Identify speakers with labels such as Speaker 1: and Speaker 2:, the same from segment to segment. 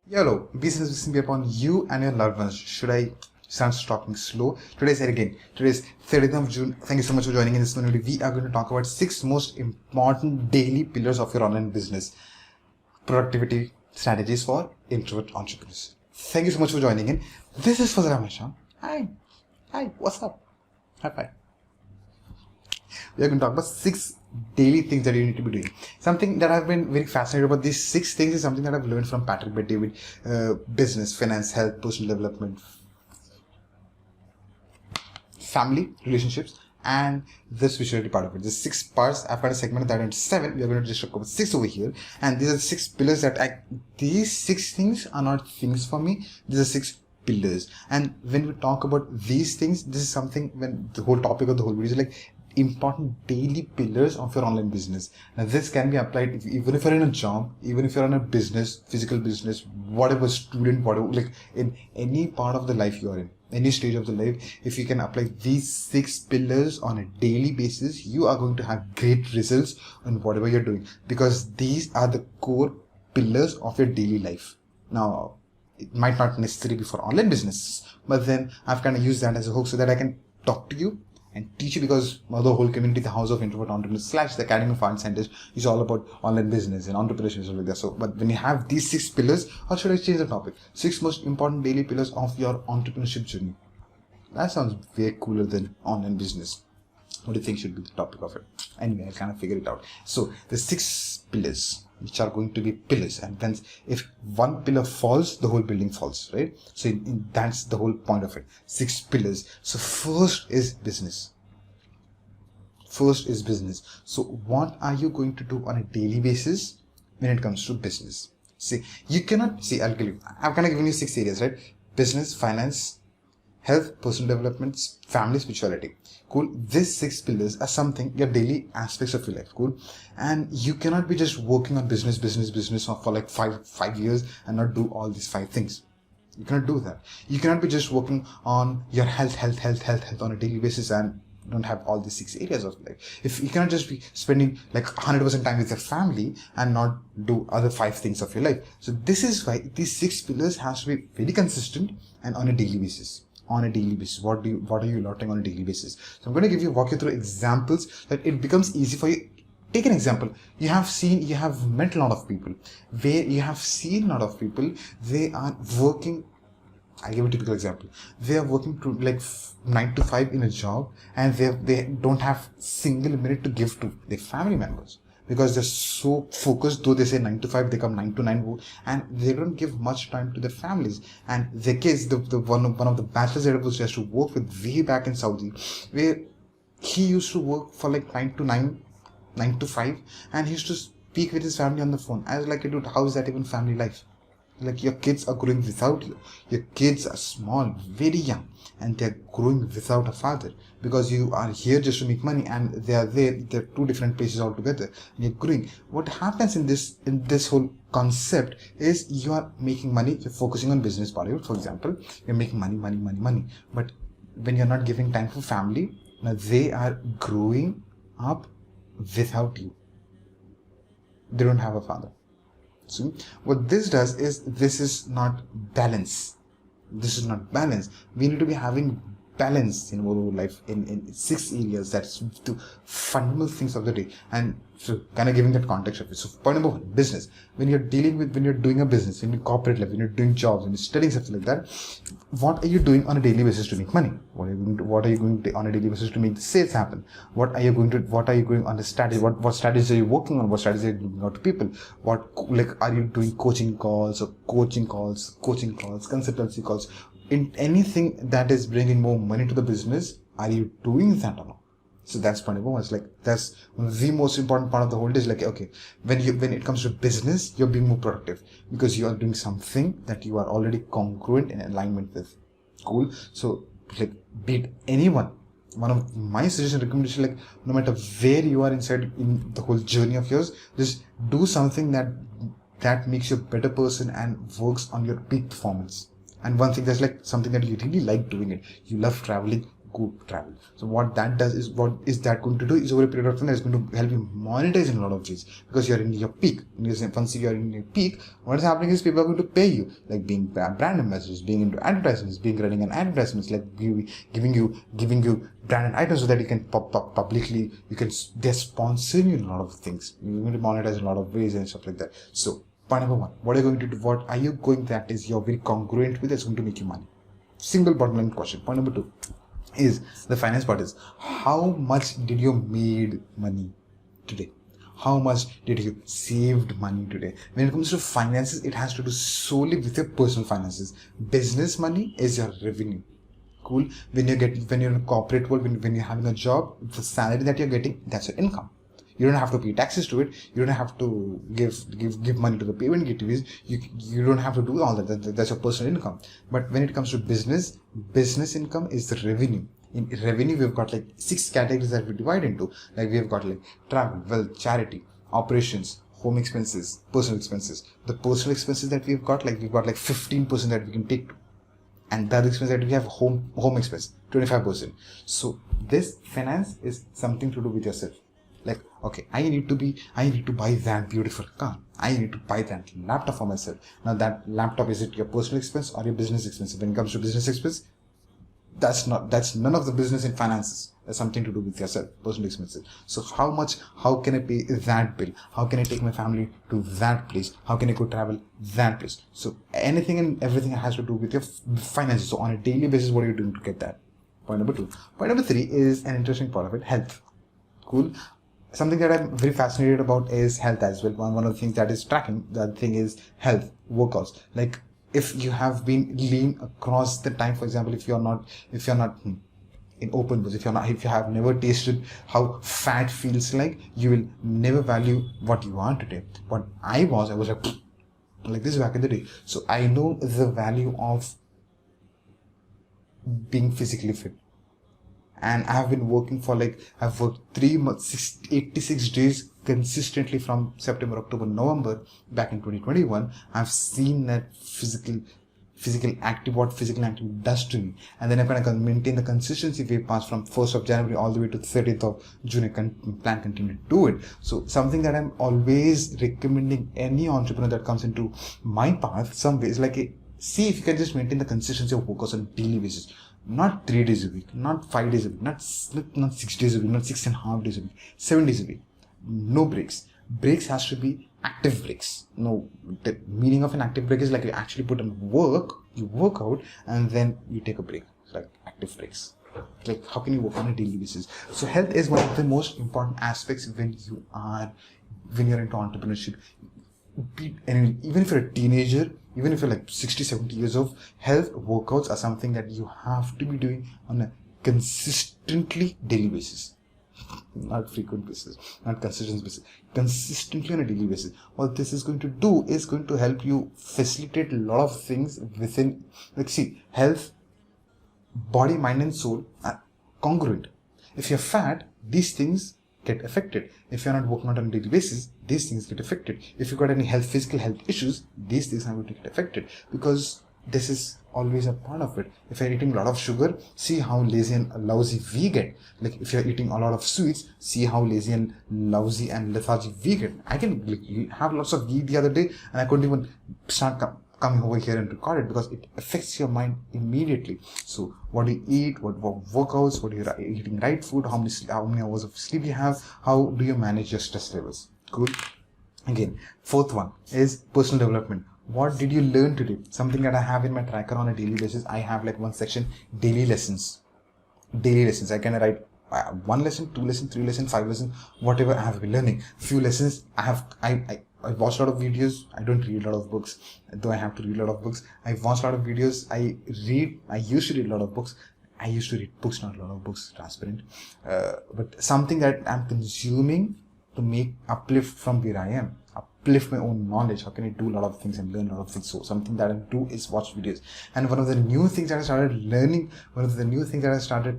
Speaker 1: Hello, business will be upon you and your loved ones. Should I start talking slow? Today's again. Today's 30th of June. Thank you so much for joining in this video. We are going to talk about 6 most important daily pillars of your online business. Productivity strategies for introvert entrepreneurs. Thank you so much for joining in. This is Fazal Ahmed. Hi, what's up? High five. We are going to talk about 6 daily things that you need to be doing. Something that I've been very fascinated about these 6 things is something that I've learned from Patrick Bet-David. Business, finance, health, personal development, family, relationships, and the spirituality part of it. There's 6 parts. I've got a segment that into 7. We are going to just talk about 6 over here. And these are 6 pillars these 6 things are not things for me. These are 6 pillars. And when we talk about these things, this is something when the whole topic of the whole video is like important daily pillars of your online business. Now this can be applied even if you're in a job, even if you're in a business, physical business, whatever, student, whatever, like in any part of the life you are in, any stage of the life. If you can apply these 6 pillars on a daily basis, you are going to have great results on whatever you're doing, because these are the core pillars of your daily life. Now it might not necessarily be for online businesses, but then I've kind of used that as a hook so that I can talk to you and teach you, because the whole community, the House of Introvert Entrepreneurs / the Academy of Art Centers, is all about online business and entrepreneurship and stuff like that. So, but when you have these 6 pillars, or should I change the topic? 6 most important daily pillars of your entrepreneurship journey. That sounds way cooler than online business. What do you think should be the topic of it? Anyway, I'll kind of figure it out. So, the 6 pillars, which are going to be pillars, and then if one pillar falls, the whole building falls, right? So that's the whole point of it. 6 pillars. So first is business. So what are you going to do on a daily basis when it comes to business? See, you cannot see, I've kind of given you 6 areas, right? Business, finance, health, personal development, family, spirituality. Cool. These 6 pillars are something, your daily aspects of your life. Cool. And you cannot be just working on business for like five years and not do all these 5 things. You cannot do that. You cannot be just working on your health on a daily basis and don't have all these 6 areas of life. If you cannot just be spending like 100% time with your family and not do other 5 things of your life. So this is why these 6 pillars has to be very consistent and on a daily basis. What are you allotting on a daily basis? So I'm going to walk you through examples that it becomes easy for you. Take an example. You have met a lot of people where you have seen a lot of people. They are working. I'll give a typical example. They are working to like 9 to 5 in a job, and they don't have single minute to give to their family members, because they're so focused. Though they say 9 to 5, they come 9 to 9, and they don't give much time to their families. And the case, the one of the bachelors that I was just to work with way back in Saudi, where he used to work for like 9 to 5, and he used to speak with his family on the phone. I was like, dude, how is that even family life? Like, your kids are growing without you. Your kids are small, very young, and they're growing without a father, because you are here just to make money, and they're 2 different places altogether, and you're growing. What happens in this whole concept is you are making money, you're focusing on business part of it. For example, you're making money, but when you're not giving time for family, now they are growing up without you. They don't have a father. So what this does is, this is not balance. We need to be having balance in our life in 6 areas. That's the fundamental things of the day. And so kind of giving that context of it. So point number 1, business. When you're doing a business, in corporate life, when you're doing jobs, when you're studying, something like that, what are you doing on a daily basis to make money? What are you going to on a daily basis to make the sales happen? What are you going on the strategy? What strategies are you working on? What strategies are you giving out to people? Are you doing coaching calls, consultancy calls? In anything that is bringing more money to the business, are you doing that or not? So that's point number 1. It's like, that's the most important part of the whole day. Is like, okay, when it comes to business, you're being more productive because you are doing something that you are already congruent in alignment with. Cool. So like, beat anyone. One of my suggestion, recommendation, like, no matter where you are inside in the whole journey of yours, just do something that makes you a better person and works on your peak performance. And one thing, that's like something that you really like doing it. You love traveling, go travel. So what that does is, what is that going to do is over a period of time, that is going to help you monetize in a lot of ways, because you're in your peak. Once you're in your peak, what is happening is people are going to pay you, like being brand ambassadors, being into advertisements, being running an advertisements, like giving you branded items so that you can publicly, they're sponsoring you in a lot of things. You're going to monetize in a lot of ways and stuff like that. So point number one, what are you going to do? What are you going that is you're very congruent with, that's going to make you money? Single bottom line question. Point number two is the finance part is, how much did you made money today? How much did you saved money today? When it comes to finances, it has to do solely with your personal finances. Business money is your revenue. Cool. When you're in a corporate world, when you're having a job, the salary that you're getting, that's your income. You don't have to pay taxes to it. You don't have to give money to the payment gateways. You don't have to do all that. That's your personal income. But when it comes to business income is the revenue. In revenue, we've got like 6 categories that we divide into. Like we've got like travel, wealth, charity, operations, home expenses, personal expenses. The personal expenses that we've got like 15% that we can take to. And the other expense that we have home expense, 25%. So this finance is something to do with yourself. Like, okay, I need to buy that beautiful car. I need to buy that laptop for myself. Now that laptop, is it your personal expense or your business expense? When it comes to business expense, that's none of the business in finances. That's something to do with yourself, personal expenses. So how can I pay that bill? How can I take my family to that place? How can I go travel that place? So anything and everything has to do with your finances. So on a daily basis, what are you doing to get that? Point number two. Point number three is an interesting part of it, health. Cool. Something that I'm very fascinated about is health as well. One of the things that is tracking, the other thing is health, workouts. Like if you have been lean across the time, for example, if you're not in open books, if you have never tasted how fat feels like, you will never value what you are today. What I was like this back in the day. So I know the value of being physically fit. And I have been working I've worked 3 months, 86 days consistently from September, October, November back in 2021. I've seen that physical active, what physical activity does to me. And then I'm going to maintain the consistency way past from 1st of January all the way to 30th of June. I can plan continue to do it. So something that I'm always recommending any entrepreneur that comes into my path, some ways, see if you can just maintain the consistency of focus on a daily basis. Not 3 days a week, not 5 days a week, not 6 days a week, not 6.5 days a week, 7 days a week. No breaks. Breaks has to be active breaks. No, the meaning of an active break is like you actually put in work, you work out, and then you take a break. It's like active breaks. Like how can you work on a daily basis? So health is one of the most important aspects when you're into entrepreneurship. And even if you're a teenager, even if you're like 60, 70 years old, health workouts are something that you have to be doing on a consistently daily basis. Not frequent basis, not consistent basis, consistently on a daily basis. What this is going to do is going to help you facilitate a lot of things within, health, body, mind and soul are congruent. If you're fat, these things get affected. If you're not working out on a daily basis, these things get affected. If you've got any physical health issues, these things are going to get affected, because this is always a part of it. If you're eating a lot of sugar, see how lazy and lousy we get. Like if you're eating a lot of sweets, see how lazy and lousy and lethargic we get. I can have lots of ghee the other day and I couldn't even start coming over here and record it because it affects your mind immediately. So what do you eat, what workouts, what are you eating right food, how many hours of sleep you have, how do you manage your stress levels. Cool. Again, fourth one is personal development. What did you learn today? Something that I have in my tracker on a daily basis. I have like one section, daily lessons. I can write 1 lesson, 2 lesson, 3 lesson, 5 lesson, whatever I have been learning. Few lessons I watch a lot of videos. I don't read a lot of books, though I have to read a lot of books. I watch a lot of videos. I used to read a lot of books. I used to read books, not a lot of books, transparent. But something that I'm consuming to uplift from where I am. Uplift my own knowledge. How can I do a lot of things and learn a lot of things? So something that I do is watch videos. And one of the new things that I started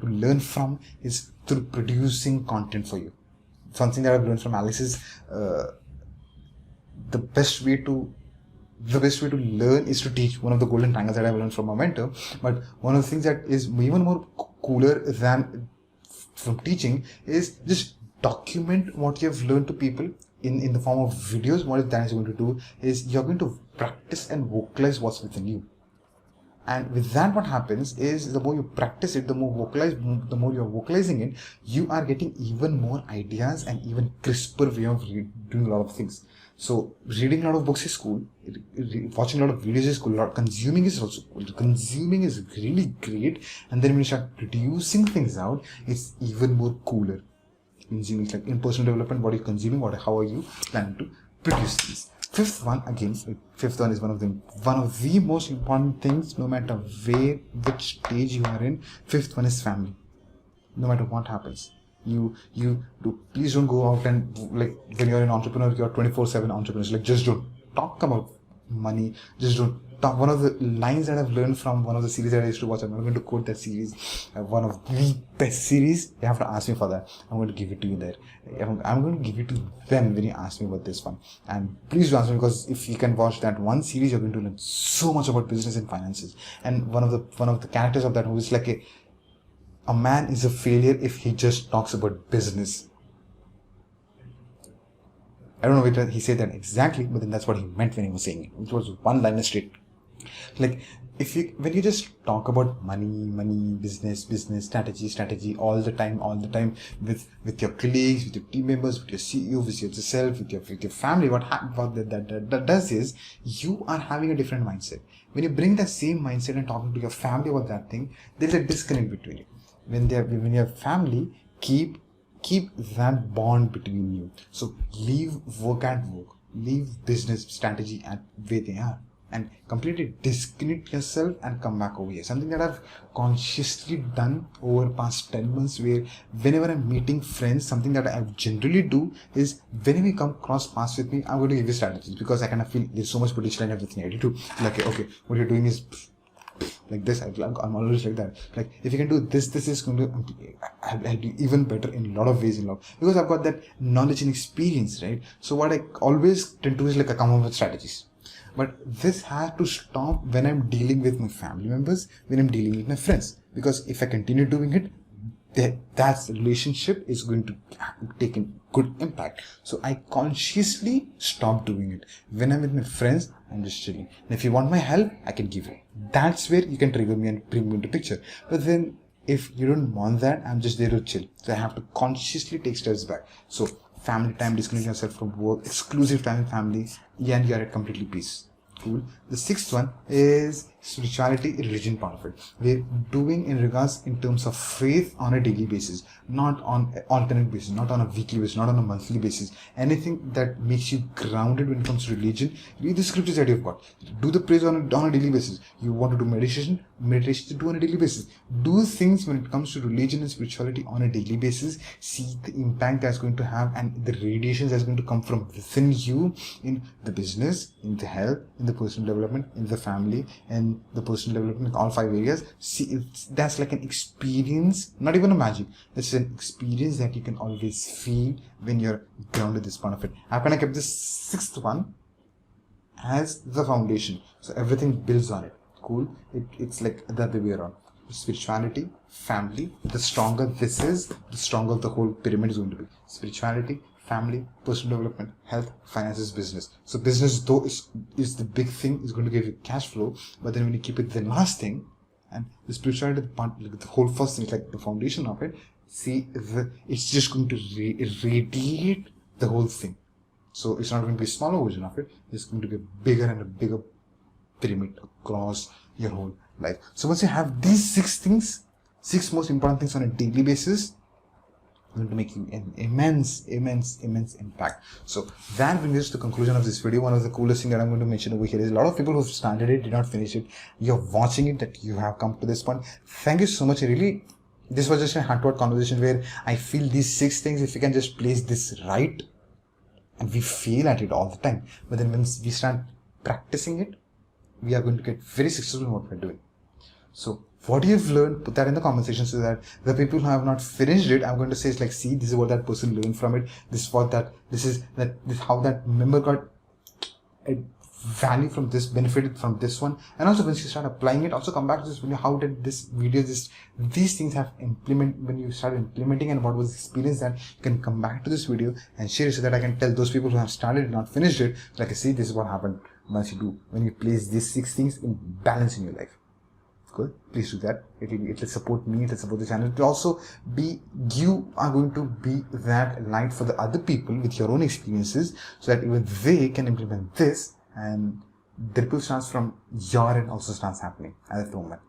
Speaker 1: to learn from is through producing content for you. Something that I've learned from Alex is the best way to learn is to teach. One of the golden triangles that I've learned from my mentor. But one of the things that is even more cooler than from teaching is just document what you have learned to people in the form of videos. What that is going to do is you're going to practice and vocalize what's within you. And with that, what happens is the more you practice it, the more you're vocalizing it, you are getting even more ideas and even crisper way of doing a lot of things. So reading a lot of books is cool. Watching a lot of videos is cool. Consuming is also cool. Consuming is really great. And then when you start producing things out, it's even more cooler. Consuming, like in personal development, what are you consuming? How are you planning to produce these? Fifth one is one of the most important things, no matter which stage you are in. Fifth one is family. No matter what happens, please don't go out and, like, when you're an entrepreneur, you're 24/7 entrepreneurs. Like, just don't talk about money. Just don't talk. One of the lines that I've learned from one of the series that I used to watch, I'm not going to quote that series, one of the best series. You have to ask me for that. I'm going to give it to you there. I'm going to give it to them when you ask me about this one. And please do ask me, because if you can watch that one series, you're going to learn so much about business and finances. And one of the characters of that movie is like a man is a failure if he just talks about business. I don't know whether he said that exactly, but then that's what he meant when he was saying it. It was one line straight. Like, when you just talk about money, business, strategy all the time with your colleagues, with your team members, with your CEO, with yourself, with your family, what that does is you are having a different mindset. When you bring that same mindset and talking to your family about that thing, there's a disconnect between you. When you have family, keep that bond between you. So leave work at work, leave business strategy at where they are, and completely disconnect yourself and come back over here. Something that I've consciously done over past 10 months, where whenever I'm meeting friends, something that I generally do is whenever you come cross paths with me, I'm going to give you strategies, because I kind of feel there's so much potential in everything I do. Like, okay, what you're doing is like this. I'm always like that. Like, if you can do this is going to help you even better in a lot of ways, because I've got that knowledge and experience, right? So what I always tend to do is like I come up with strategies. But this has to stop when I'm dealing with my family members, when I'm dealing with my friends. Because if I continue doing it, that relationship is going to take a good impact. So I consciously stop doing it. When I'm with my friends, I'm just chilling. And if you want my help, I can give you. That's where you can trigger me and bring me into picture. But then if you don't want that, I'm just there to chill. So I have to consciously take steps back. So family time, disconnecting yourself from work, exclusive time with family, and you're at completely peace. Cool. The sixth one is spirituality, religion part of it. We're doing in regards in terms of faith on a daily basis, not on an alternate basis, not on a weekly basis, not on a monthly basis. Anything that makes you grounded when it comes to religion. Read the scriptures that you've got. Do the praise on a daily basis. You want to do meditation to do on a daily basis. Do things when it comes to religion and spirituality on a daily basis. See the impact that's going to have and the radiations that's going to come from within you in the business, in the health, in the personal development, in the family, and the personal development in all 5 areas. See, that's like an experience, not even a magic. It's an experience that you can always feel when you're grounded this part of it. I've kind of kept this sixth one as the foundation. So everything builds on it. Cool. It's like the other way around. Spirituality, family. The stronger this is, the stronger the whole pyramid is going to be. Spirituality, family, personal development, health, finances, business. So business, though, is the big thing, is going to give you cash flow. But then when you keep it the last thing, and the spirituality, the part, like the whole first thing is like the foundation of it. See, it's just going to radiate the whole thing. So it's not going to be a smaller version of it. It's going to be a bigger and a bigger pyramid across your whole life. So once you have these 6 most important things on a daily basis, going to make you an immense impact. So that brings us to the conclusion of this video. One of the coolest things that I'm going to mention over here is a lot of people who've started it did not finish it. You're watching it, that you have come to this point. Thank you so much. This was just a heart-to-heart conversation where I feel these 6 things, if we can just place this right, and we fail at it all the time, but then when we start practicing it, we are going to get very successful in what we're doing. So what you've learned, put that in the comment section, so that the people who have not finished it, I'm going to say it's like, see, this is what that person learned from it. This is how that member got value from this, benefited from this one, and also once you start applying it, also come back to this video. How did this video, these things have when you start implementing, and what was the experience, that you can come back to this video and share it, so that I can tell those people who have started and not finished it, like, see, this is what happened when you place these 6 things in balance in your life. Cool. Please do that. It will support me, it will support the channel. It will also be, you are going to be that light for the other people with your own experiences, so that even they can implement this, and the ripple starts from your end also starts happening at the moment.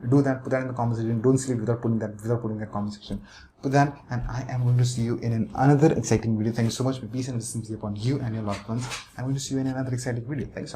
Speaker 1: Do that, put that in the comment section. Don't sleep without putting that comment section. Put that, and I am going to see you in another exciting video. Thank you so much. Peace and blessings upon you and your loved ones. I'm going to see you in another exciting video. Thanks so much.